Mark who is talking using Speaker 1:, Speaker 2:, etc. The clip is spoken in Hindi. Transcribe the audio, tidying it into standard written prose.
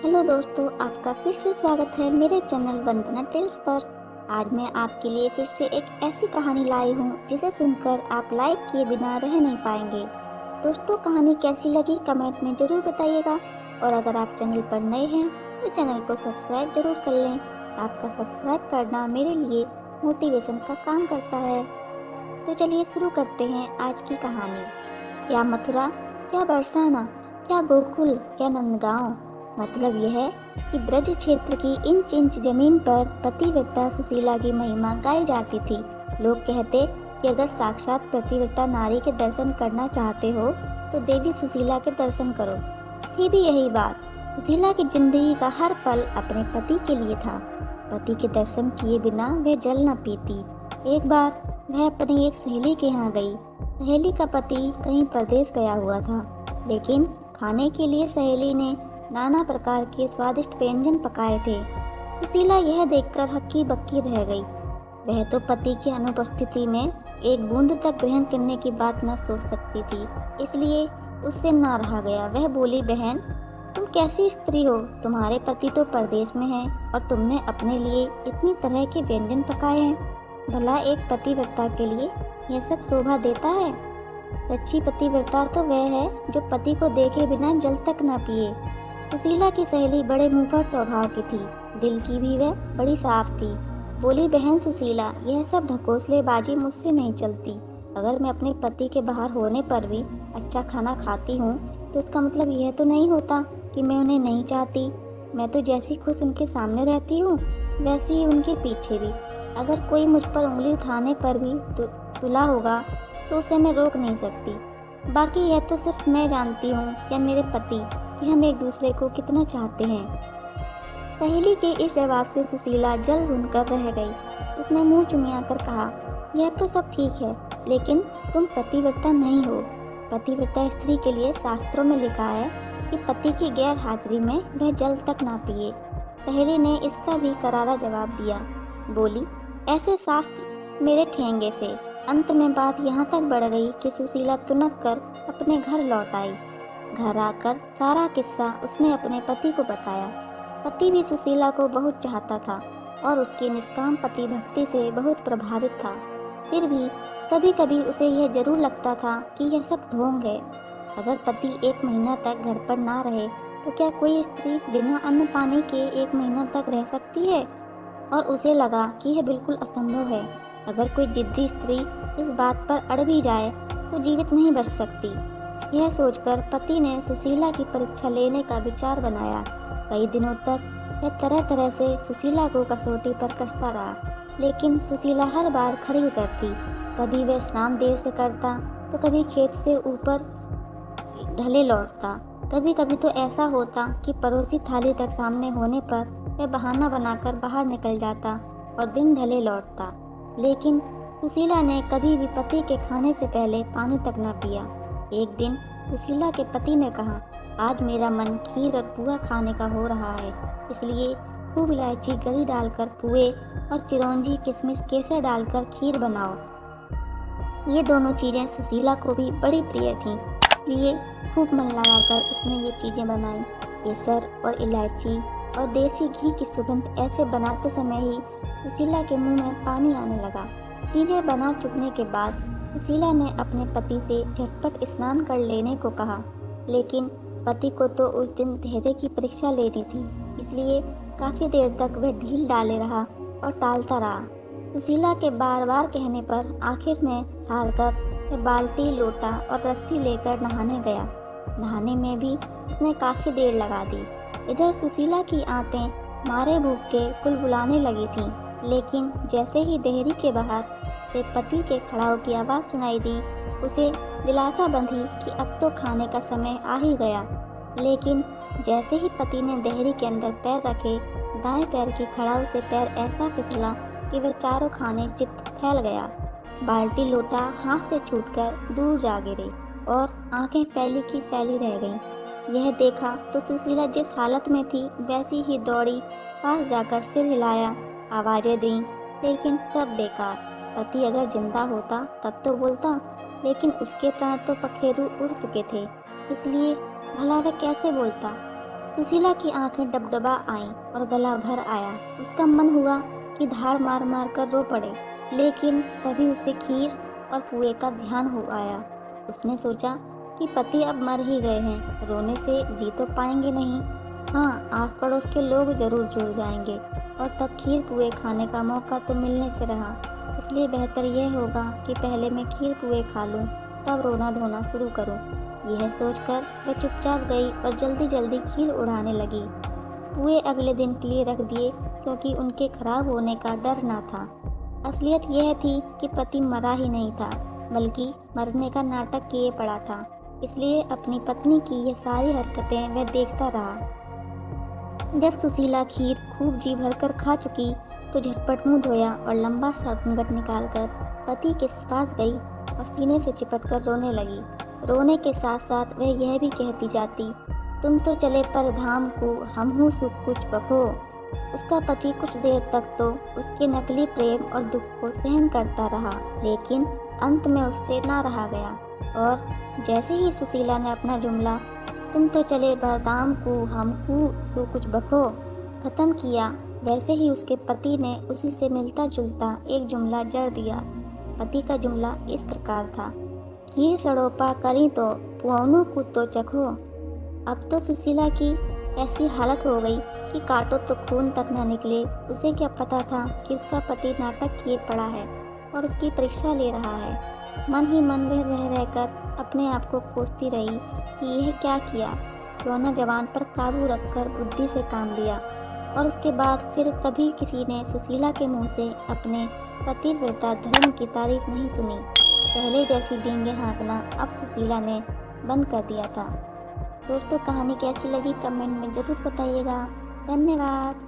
Speaker 1: हेलो दोस्तों, आपका फिर से स्वागत है मेरे चैनल वंदना टेल्स पर। आज मैं आपके लिए फिर से एक ऐसी कहानी लाई हूँ जिसे सुनकर आप लाइक किए बिना रह नहीं पाएंगे। दोस्तों, कहानी कैसी लगी कमेंट में ज़रूर बताइएगा। और अगर आप चैनल पर नए हैं तो चैनल को सब्सक्राइब जरूर कर लें। आपका सब्सक्राइब करना मेरे लिए मोटिवेशन का काम करता है। तो चलिए शुरू करते हैं आज की कहानी। क्या मथुरा, क्या बरसाना, क्या गोकुल, क्या नंदगांव। मतलब यह है कि ब्रज क्षेत्र की इंच इंच जमीन पर पतिव्रता सुशीला की महिमा गाई जाती थी। लोग कहते कि अगर साक्षात पतिव्रता नारी के दर्शन करना चाहते हो तो देवी सुशीला के दर्शन करो। थी भी यही बात। सुशीला की जिंदगी का हर पल अपने पति के लिए था। पति के दर्शन किए बिना वह जल न पीती। एक बार वह अपनी एक सहेली के यहाँ गई। सहेली का पति कहीं परदेश गया हुआ था, लेकिन खाने के लिए सहेली ने नाना प्रकार के स्वादिष्ट व्यंजन पकाए थे। सुशीला यह देखकर हक्की बक्की रह गई। वह तो पति की अनुपस्थिति में एक बूंद तक ग्रहण करने की बात न सोच सकती थी, इसलिए उससे ना रहा गया। वह बोली, बहन, तुम कैसी स्त्री हो? तुम्हारे पति तो परदेश में हैं और तुमने अपने लिए इतनी तरह के व्यंजन पकाए हैं। भला एक पतिव्रता के लिए यह सब शोभा देता है? सच्ची पतिव्रता तो वह है जो पति को देखे बिना जल तक न पिए। सुशीला की सहेली बड़े मुंहफट स्वभाव की थी, दिल की भी वह बड़ी साफ थी। बोली, बहन सुशीला, यह सब ढकोसलेबाजी मुझसे नहीं चलती। अगर मैं अपने पति के बाहर होने पर भी अच्छा खाना खाती हूँ तो इसका मतलब यह तो नहीं होता कि मैं उन्हें नहीं चाहती। मैं तो जैसी खुश उनके सामने रहती हूँ वैसे ही उनके पीछे भी। अगर कोई मुझ पर उंगली उठाने पर भी तुला होगा तो उसे मैं रोक नहीं सकती। बाकी यह तो सिर्फ मैं जानती हूँ या मेरे पति कि हम एक दूसरे को कितना चाहते हैं। सहेली के इस जवाब से सुशीला जल भुनकर रह गई। उसने मुंह चुनिया कर कहा, यह तो सब ठीक है, लेकिन तुम पतिव्रता नहीं हो। पतिव्रता स्त्री के लिए शास्त्रों में लिखा है कि पति की गैर हाजिरी में वह जल तक ना पिए। सहेली ने इसका भी करारा जवाब दिया। बोली, ऐसे शास्त्र मेरे ठेंगे से। अंत में बात यहाँ तक बढ़ गई कि सुशीला तुनक कर अपने घर लौट आई। घर आकर सारा किस्सा उसने अपने पति को बताया। पति भी सुशीला को बहुत चाहता था और उसकी निष्काम पति भक्ति से बहुत प्रभावित था। फिर भी कभी कभी उसे यह जरूर लगता था कि यह सब ढोंग है। अगर पति एक महीना तक घर पर ना रहे तो क्या कोई स्त्री बिना अन्न पानी के एक महीना तक रह सकती है? और उसे लगा कि यह बिल्कुल असंभव है। अगर कोई जिद्दी स्त्री इस बात पर अड़ भी जाए तो जीवित नहीं बच सकती। यह सोचकर पति ने सुशीला की परीक्षा लेने का विचार बनाया। कई दिनों तक वह तरह तरह से सुशीला को कसौटी पर कसता रहा, लेकिन सुशीला हर बार खरी उतरती। कभी वह स्नान देर से करता तो कभी खेत से ऊपर ढले लौटता। कभी कभी तो ऐसा होता कि पड़ोसी थाली तक सामने होने पर वह बहाना बनाकर बाहर निकल जाता और दिन ढले लौटता। लेकिन सुशीला ने कभी भी पति के खाने से पहले पानी तक न पिया। एक दिन सुशीला के पति ने कहा, आज मेरा मन खीर और पुआ खाने का हो रहा है, इसलिए खूब इलायची गरी डालकर पुए और चिरौंजी किशमिश केसर डालकर खीर बनाओ। ये दोनों चीज़ें सुशीला को भी बड़ी प्रिय थीं, इसलिए खूब मन लगाकर उसने ये चीज़ें बनाई। केसर और इलायची और देसी घी की सुगंध ऐसे बनाते समय ही सुशीला के मुंह में पानी आने लगा। चीज़ें बना चुकने के बाद सुशीला ने अपने पति से झटपट स्नान कर लेने को कहा, लेकिन पति को तो उस दिन धैर्य की परीक्षा लेनी थी, इसलिए काफ़ी देर तक वह ढील डाले रहा और टालता रहा। सुशीला के बार बार कहने पर आखिर में हार कर वह बाल्टी, लोटा और रस्सी लेकर नहाने गया। नहाने में भी उसने काफ़ी देर लगा दी। इधर सुशीला की आंतें मारे भूख के कुलबुलाने लगी थीं, लेकिन जैसे ही देहरी के बाहर से पति के खड़ाऊ की आवाज़ सुनाई दी, उसे दिलासा बंधी कि अब तो खाने का समय आ ही गया। लेकिन जैसे ही पति ने देहरी के अंदर पैर रखे, दाएं पैर की खड़ाऊ से पैर ऐसा फिसला कि वह चारों खाने चित्त फैल गया। बाल्टी लोटा हाथ से छूटकर दूर जा गिरे और आंखें फैली की फैली रह गईं। यह देखा तो सुशीला जिस हालत में थी वैसी ही दौड़ी, पास जाकर सिर हिलाया, आवाज़ें दी, लेकिन सब बेकार। पति अगर जिंदा होता तब तो बोलता, लेकिन उसके प्राण तो पखेरु उड़ चुके थे, इसलिए भला वह कैसे बोलता। सुशीला की आंखें डबडबा आईं और गला भर आया। उसका मन हुआ कि धाड़ मार मार कर रो पड़े, लेकिन तभी उसे खीर और पुए का ध्यान हो आया। उसने सोचा कि पति अब मर ही गए हैं, रोने से जी तो पाएंगे नहीं। हाँ, आस पड़ोस के लोग जरूर जुड़ जाएंगे और तब खीर पुए खाने का मौका तो मिलने से रहा। इसलिए बेहतर यह होगा कि पहले मैं खीर पुए खा लूँ, तब रोना धोना शुरू करूँ। यह सोचकर वह चुपचाप गई और जल्दी जल्दी खीर उड़ाने लगी। पुए अगले दिन के लिए रख दिए, क्योंकि उनके खराब होने का डर ना था। असलियत यह थी कि पति मरा ही नहीं था, बल्कि मरने का नाटक किए पड़ा था। इसलिए अपनी पत्नी की ये सारी हरकतें वह देखता रहा। जब सुशीला खीर खूब जी भरकर खा चुकी तो झटपट मुंह धोया और लंबा सा घूंघट निकालकर पति के पास गई और सीने से चिपटकर रोने लगी। रोने के साथ साथ वह यह भी कहती जाती, तुम तो चले पर धाम को, हम हूँ सुख कुछ बखो। उसका पति कुछ देर तक तो उसके नकली प्रेम और दुख को सहन करता रहा, लेकिन अंत में उससे ना रहा गया और जैसे ही सुशीला ने अपना जुमला तुम तो चले बरदाम को, हमको सो कुछ बखो खत्म किया, वैसे ही उसके पति ने उसी से मिलता जुलता एक जुमला जड़ दिया। पति का जुमला इस प्रकार था, खीर सड़ोपा करी तो पुआनों को तो चखो। अब तो सुशीला की ऐसी हालत हो गई कि काटो तो खून तक न निकले। उसे क्या पता था कि उसका पति नाटक किए पड़ा है और उसकी परीक्षा ले रहा है। मन ही मन वह रह रहकर अपने आप को कोसती रही कि यह क्या किया। रोना जवान पर काबू रखकर बुद्धि से काम लिया और उसके बाद फिर कभी किसी ने सुशीला के मुंह से अपने पतिव्रता धर्म की तारीफ नहीं सुनी। पहले जैसी डींगे हाँकना अब सुशीला ने बंद कर दिया था। दोस्तों, कहानी कैसी लगी कमेंट में ज़रूर बताइएगा। धन्यवाद।